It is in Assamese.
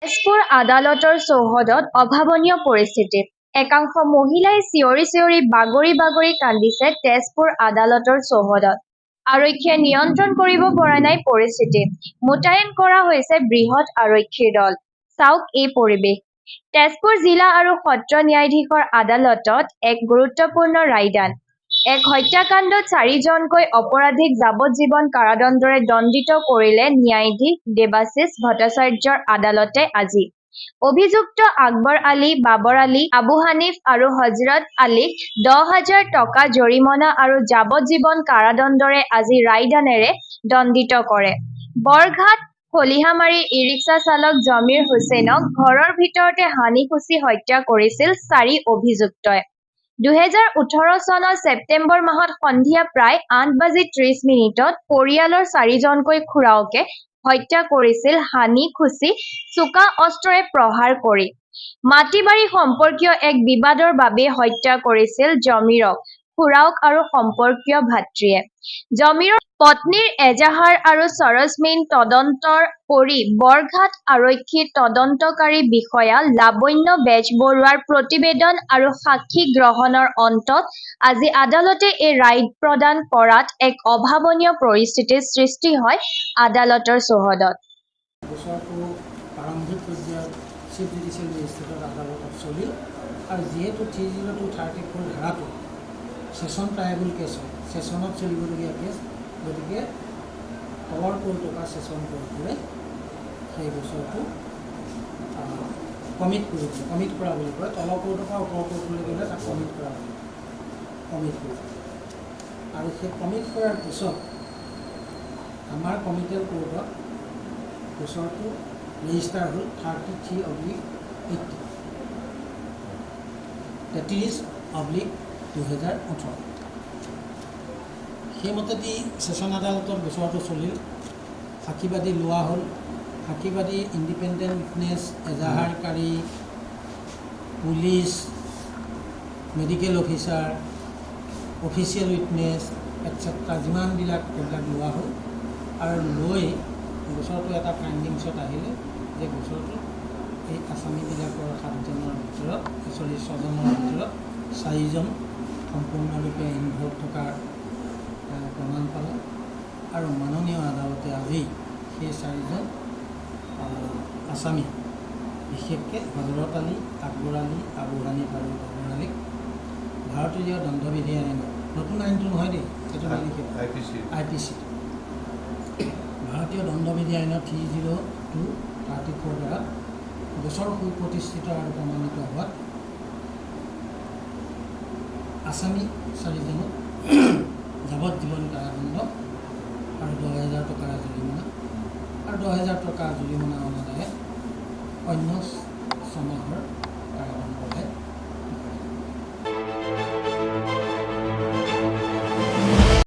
তেজপুৰ আদালতৰ চৌহদত অভাৱনীয় পৰিস্থিতি। একাংশ মহিলাই চিঞৰি চিঞৰি বাগৰি বাগৰি কান্দিছে তেজপুৰ আদালতৰ চৌহদত। আৰক্ষীয়ে নিয়ন্ত্ৰণ কৰিব পৰা নাই পৰিস্থিতি। মোতায়েন কৰা হৈছে বৃহৎ আৰক্ষীৰ দল। চাওক এই পৰিৱেশ। তেজপুৰ জিলা আৰু সত্ৰ ন্যায়াধীশৰ আদালতত এক গুৰুত্বপূৰ্ণ ৰায়দান। এক হত্যাকাণ্ডত 4জনকৈ অপৰাধীক যাৱজ্জীৱন কাৰাদণ্ডৰে দণ্ডিত কৰিলে ন্যায়াধীশ দেৱাশিষ ভট্টাচাৰ্যৰ আদালতে আজি। অভিযুক্ত আকবৰ আলী, বাবৰ আলী, আবু হানিফ আৰু হজৰত আলীক 10,000 টকা জৰিমনা আৰু যাৱজ্জীৱন কাৰাদণ্ডৰে আজি ৰায়দানেৰে দণ্ডিত কৰে। বৰঘাট খলিহামাৰী ই-ৰিক্সা চালক জমিৰ হুছেইনক ঘৰৰ ভিতৰতে হানি খুচি হত্যা কৰিছিল 4 অভিযুক্তই। 2018 চনৰ ছেপ্টেম্বৰ মাহত সন্ধিয়া প্ৰায় 8:30 পৰিয়ালৰ 4জনকৈ খুৰাওকে হত্যা কৰিছিল হানি খুচি চোকা অস্ত্ৰৰে প্ৰহাৰ কৰি। মাটি-বাৰী সম্পৰ্কীয় এক বিবাদৰ বাবে হত্যা কৰিছিল জমিৰক খুৰাওক আৰু সম্পৰ্কীয় ভাতৃয়ে। জমিৰৰ পত্নীৰ এজাহাৰ আৰু সৰজমিন তদন্ত কৰি বৰঘাট আৰক্ষী তদন্তকাৰী বিষয়া লাবণ্য বেজবৰুৱাৰ প্ৰতিবেদন আৰু সাক্ষী গ্ৰহণৰ অন্তত আজি আদালতে এই ৰায় প্ৰদান কৰাত এক অভাৱনীয় পৰিস্থিতিৰ সৃষ্টি হয় আদালতৰ চৌহদত। গোচৰটো প্ৰাৰম্ভিক পৰ্যায়ত চিফ জুডিচিয়েল মেজিষ্ট্ৰেটৰ আদালতত চলিল আৰু যিহেতু 30234 ধাৰাটো ছেছন ট্ৰাইবল কেছ হয়, ছেছনত চলিবলগীয়া কেছ, গতিকে তলৰ কোৰ্টৰ পৰা ছেছন কোৰ্টে সেই গোচৰটো কমিট কৰিছিল। কমিট কৰা বুলি কয়, তলৰ কোৰ্টৰ পৰা ওপৰ কোৰ্টলৈ গ'লে তাক কমিট কৰা বুলি কমিট কৰিছিল। আৰু সেই কমিট কৰাৰ পিছত আমাৰ কমিটেল কোৰ্টত গোচৰটো ৰেজিষ্টাৰ হ'ল 33/2018 সেইমতেদি ছেছন আদালতত গোচৰটো চলিল। সাক্ষীবাদী লোৱা হ'ল। সাক্ষীবাদী ইণ্ডিপেণ্ডেণ্ট উইটনেছ, এজাহাৰকাৰী, police, medical officer, official witness etcetera যিমানবিলাক এইবিলাক লোৱা হ'ল আৰু লৈ গোচৰটো এটা ফাইণ্ডিংছত আহিলে যে গোচৰটোত এই আসামীবিলাকৰ 7জনৰ ভিতৰত 6জনৰ ভিতৰত 4জন সম্পূৰ্ণৰূপে ইনভল্ভ থকাৰ প্ৰমাণ পালে আৰু মাননীয় আদালতে আজি সেই 4জন আসামী, বিশেষকৈ হজৰত আলী, আকবৰ আলী, আবু হানিফ আৰু বাবৰ আলীক ভাৰতীয় দণ্ডবিধি আইনত, নতুন আইনটো নহয় দেই, সেইটো IPC ভাৰতীয় দণ্ডবিধি আইনৰ 30234 দ্বাৰা গোচৰ সুপ্ৰতিষ্ঠিত আৰু প্ৰমাণিত হোৱাত আসামী 4জনক যাৱজ্জীৱন কাৰাদণ্ড আৰু 10,000 টকাৰ জৰিমনা আৰু 10,000 টকা জৰিমনা অনুদায়ে অন্য ছমাহৰ